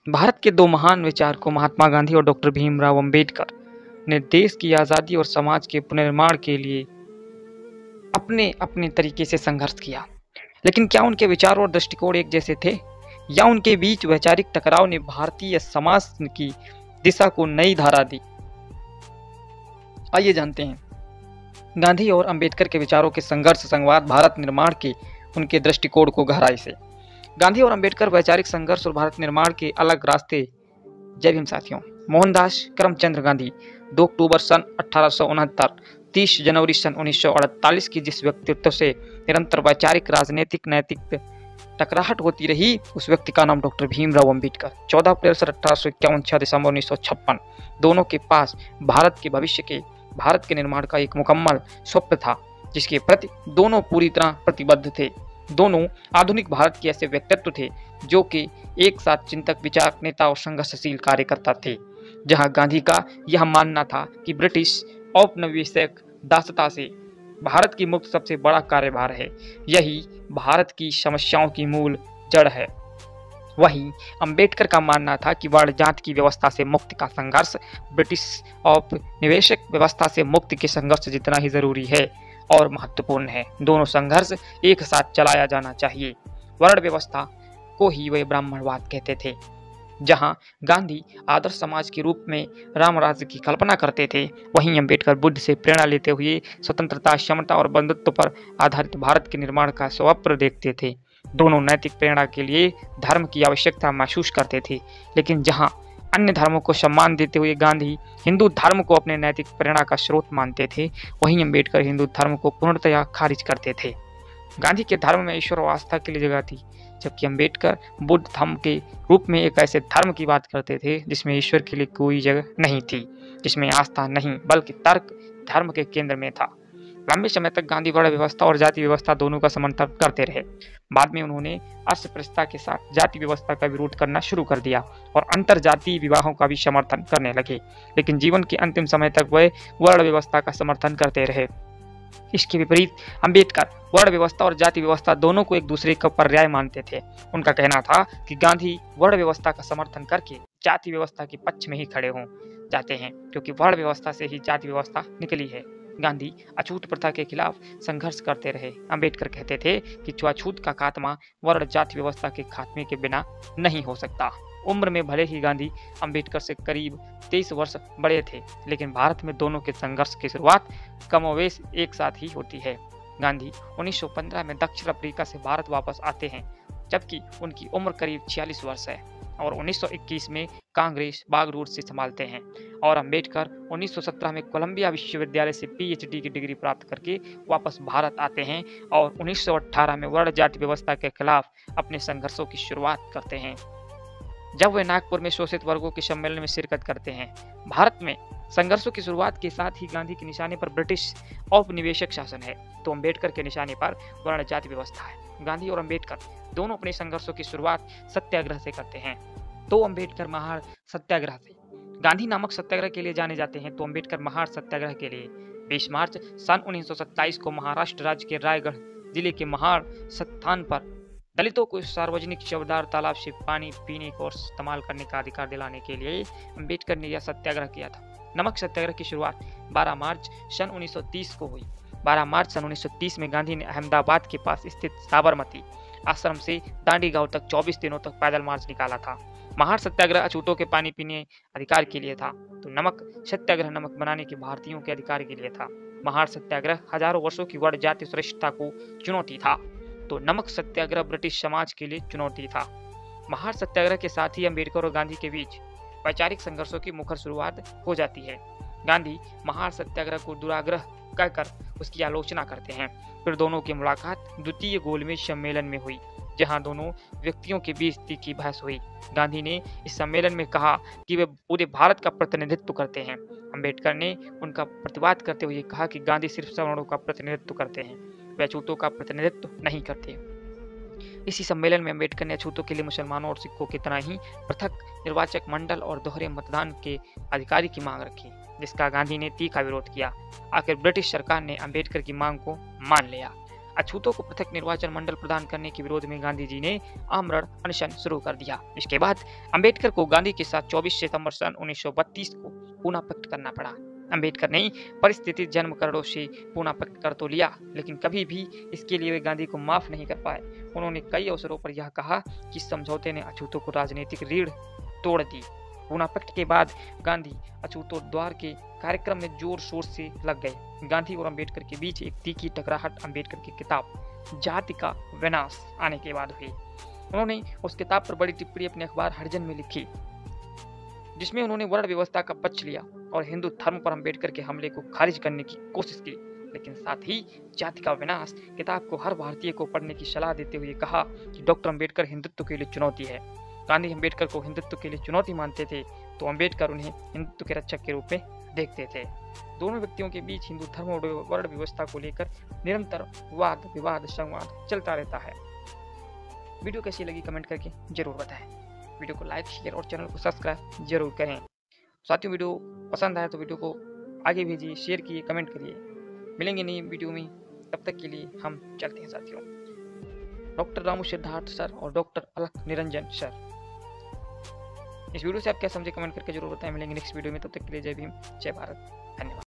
भारत के दो महान विचारकों महात्मा गांधी और डॉक्टर भीमराव अंबेडकर ने देश की आज़ादी और समाज के पुनर्निर्माण के लिए अपने अपने तरीके से संघर्ष किया। लेकिन क्या उनके विचार और दृष्टिकोण एक जैसे थे, या उनके बीच वैचारिक टकराव ने भारतीय समाज की दिशा को नई धारा दी? आइए जानते हैं। गांधी और अंबेडकर के विचारों के संघर्ष संवाद भारत निर्माण के उनके दृष्टिकोण को गहराई से। गांधी और अंबेडकर वैचारिक संघर्ष और भारत निर्माण के अलग रास्ते। जय भीम साथियों। मोहनदास करमचंद गांधी 2 अक्टूबर सन 1869, 30 जनवरी सन 1948 की जिस व्यक्तित्व से निरंतर वैचारिक राजनीतिक नैतिक टकराहट होती रही, उस व्यक्ति का नाम डॉक्टर भीमराव अंबेडकर। 14 अप्रैल सन 1851, 6 दिसंबर 1956 दोनों के पास भारत के भविष्य के भारत के निर्माण का एक मुकम्मल स्वप्न था, जिसके प्रति दोनों पूरी तरह प्रतिबद्ध थे। दोनों आधुनिक भारत के ऐसे व्यक्तित्व थे जो कि एक साथ चिंतक, विचारक, नेता और संघर्षशील कार्यकर्ता थे। जहां गांधी का यह मानना था कि ब्रिटिश औपनिवेशिक दासता से भारत की मुक्ति सबसे बड़ा कार्यभार है, यही भारत की समस्याओं की मूल जड़ है। वहीं अंबेडकर का मानना था कि वर्ण जाति की व्यवस्था से मुक्ति का संघर्ष ब्रिटिश औपनिवेशिक व्यवस्था से मुक्ति के संघर्ष जितना ही जरूरी है और महत्वपूर्ण है। दोनों संघर्ष एक साथ चलाया जाना चाहिए। वर्ण व्यवस्था को ही वे ब्राह्मणवाद कहते थे। जहां गांधी आदर्श समाज के रूप में राम राज्य की कल्पना करते थे, वहीं अंबेडकर बुद्ध से प्रेरणा लेते हुए स्वतंत्रता, समता और बंधुत्व पर आधारित भारत के निर्माण का स्वप्न देखते थे। दोनों नैतिक प्रेरणा के लिए धर्म की आवश्यकता महसूस करते थे, लेकिन जहां अन्य धर्मों को सम्मान देते हुए गांधी हिंदू धर्म को अपने नैतिक प्रेरणा का स्रोत मानते थे, वहीं अंबेडकर हिंदू धर्म को पूर्णतया खारिज करते थे। गांधी के धर्म में ईश्वर और आस्था के लिए जगह थी, जबकि अंबेडकर बुद्ध धर्म के रूप में एक ऐसे धर्म की बात करते थे जिसमें ईश्वर के लिए कोई जगह नहीं थी, जिसमें आस्था नहीं बल्कि तर्क धर्म के केंद्र में था। लंबे समय तक गांधी वर्ण व्यवस्था और जाति व्यवस्था दोनों का समर्थन करते रहे। बाद में उन्होंने अस्पृश्यता के साथ जाति व्यवस्था का विरोध करना शुरू कर दिया और अंतर जातीय विवाहों का भी समर्थन करने लगे, लेकिन जीवन के अंतिम समय तक वे वर्ण व्यवस्था का समर्थन करते रहे। इसके विपरीत अंबेडकर वर्ण व्यवस्था और जाति व्यवस्था दोनों को एक दूसरे का पर्याय मानते थे। उनका कहना था कि गांधी वर्ण व्यवस्था का समर्थन करके जाति व्यवस्था के पक्ष में ही खड़े हो जाते हैं, क्योंकि वर्ण व्यवस्था से ही जाति व्यवस्था निकली है। गांधी अछूत प्रथा के खिलाफ संघर्ष करते रहे। अंबेडकर कहते थे कि छुआछूत का खात्मा वर्ण जाति व्यवस्था के खात्मे के बिना नहीं हो सकता। उम्र में भले ही गांधी अंबेडकर से करीब 23 वर्ष बड़े थे, लेकिन भारत में दोनों के संघर्ष की शुरुआत कमोवेश एक साथ ही होती है। गांधी 1915 में दक्षिण अफ्रीका से भारत वापस आते हैं, जबकि उनकी उम्र करीब 46 वर्ष है, और 1921 में कांग्रेस बागरूड से संभालते हैं। और अंबेडकर 1917 में कोलंबिया विश्वविद्यालय से पीएचडी की डिग्री प्राप्त करके वापस भारत आते हैं और 1918 में वर्ण जाति व्यवस्था के खिलाफ अपने संघर्षों की शुरुआत करते हैं, जब वे नागपुर में शोषित वर्गों के सम्मेलन में शिरकत करते हैं। भारत में संघर्षों की शुरुआत के साथ ही गांधी के निशाने पर ब्रिटिश औपनिवेशिक शासन है, तो अंबेडकर के निशाने पर वर्ण जाति व्यवस्था है। गांधी और अंबेडकर दोनों अपने संघर्षों की शुरुआत सत्याग्रह से करते हैं। तो अंबेडकर महार सत्याग्रह से। गांधी नामक सत्याग्रह के लिए जाने जाते हैं, तो अंबेडकर महार सत्याग्रह के लिए 20 मार्च सन 1927 को महाराष्ट्र राज्य के रायगढ़ जिले के महार स्थान पर दलितों को सार्वजनिक शवदार तालाब से पानी पीने को और इस्तेमाल करने का अधिकार दिलाने के लिए अंबेडकर ने यह सत्याग्रह किया था। नमक सत्याग्रह की शुरुआत 12 मार्च सन 1930 को हुई। 12 मार्च सन 1930 में गांधी ने अहमदाबाद के पास स्थित साबरमती आश्रम से दांडी गांव तक 24 दिनों तक पैदल मार्च निकाला था। महार सत्याग्रह अछूतों के पानी पीने अधिकार के लिए था, तो नमक सत्याग्रह नमक बनाने के भारतीयों के अधिकार के लिए था। महार सत्याग्रह हजारों वर्षों की वर्ण जाति श्रेष्ठता को चुनौती था, तो नमक सत्याग्रह ब्रिटिश समाज के लिए चुनौती था। महार सत्याग्रह के साथ ही अंबेडकर और गांधी के बीच वैचारिक संघर्षों की मुखर शुरुआत हो जाती है। गांधी महार सत्याग्रह को दुराग्रह कहकर उसकी आलोचना करते हैं। फिर दोनों की मुलाकात द्वितीय गोलमेज सम्मेलन में हुई, जहां दोनों व्यक्तियों के बीच तीखी बहस हुई। गांधी ने इस सम्मेलन में कहा कि वे पूरे भारत का प्रतिनिधित्व करते हैं। अंबेडकर ने उनका प्रतिवाद करते हुए कहा कि गांधी सिर्फ सवर्णों का प्रतिनिधित्व करते हैं, वे अछूतों का प्रतिनिधित्व नहीं करते। इसी सम्मेलन में अंबेडकर ने अछूतों के लिए मुसलमानों और सिखों की तरह ही पृथक निर्वाचक मंडल और दोहरे मतदान के अधिकारी की मांग रखी, जिसका गांधी ने तीखा विरोध किया। आखिर ब्रिटिश सरकार ने अंबेडकर की मांग को मान लिया। अछूतों को पृथक निर्वाचन मंडल प्रदान करने के विरोध में गांधी जी ने आमरण अनशन शुरू कर दिया। इसके बाद अंबेडकर को गांधी के साथ 24 सितंबर सन 1932 को पूना पैक्ट करना पड़ा। अंबेडकर ने परिस्थिति जन्म करोड़ों से पूना पैक्ट कर तो लिया, लेकिन कभी भी इसके लिए वे गांधी को माफ नहीं कर पाए। उन्होंने कई अवसरों पर यह कहा कि समझौते ने अछूतों को राजनीतिक रीढ़ तोड़ दी। पूना पैक्ट के बाद गांधी अछूतोद्धार के कार्यक्रम में जोर शोर से लग गए। गांधी और अंबेडकर के बीच एक तीखी टकराहट अंबेडकर की किताब जाति का विनाश आने के बाद हुई। उन्होंने उस किताब पर बड़ी टिप्पणी अपने अखबार हरिजन में लिखी, जिसमें उन्होंने वर्ण व्यवस्था का पक्ष लिया और हिंदू धर्म पर अंबेडकर के हमले को खारिज करने की कोशिश की, लेकिन साथ ही जाति का विनाश किताब को हर भारतीय को पढ़ने की सलाह देते हुए कहा कि डॉक्टर अंबेडकर हिंदुत्व के लिए चुनौती है। गांधी अंबेडकर को हिंदुत्व के लिए चुनौती मानते थे, तो अंबेडकर उन्हें हिंदुत्व के रक्षक के रूप में देखते थे। दोनों व्यक्तियों के बीच हिंदू धर्म और वर्ण व्यवस्था को लेकर निरंतर वाद विवाद संवाद चलता रहता है। वीडियो कैसी लगी कमेंट करके जरूर बताएं। वीडियो को लाइक शेयर और चैनल को सब्सक्राइब जरूर करें। साथियों, वीडियो पसंद आए तो वीडियो को आगे भेजिए, शेयर कीजिए, कमेंट करिए। मिलेंगे नई वीडियो में, तब तक के लिए हम चलते हैं साथियों। डॉक्टर रामू सिद्धार्थ सर और डॉक्टर अलख निरंजन सर। इस वीडियो से आप क्या समझे कमेंट करके जरूर बताएं। मिलेंगे नेक्स्ट वीडियो में, तब तक के लिए जय भीम, जय भारत, धन्यवाद।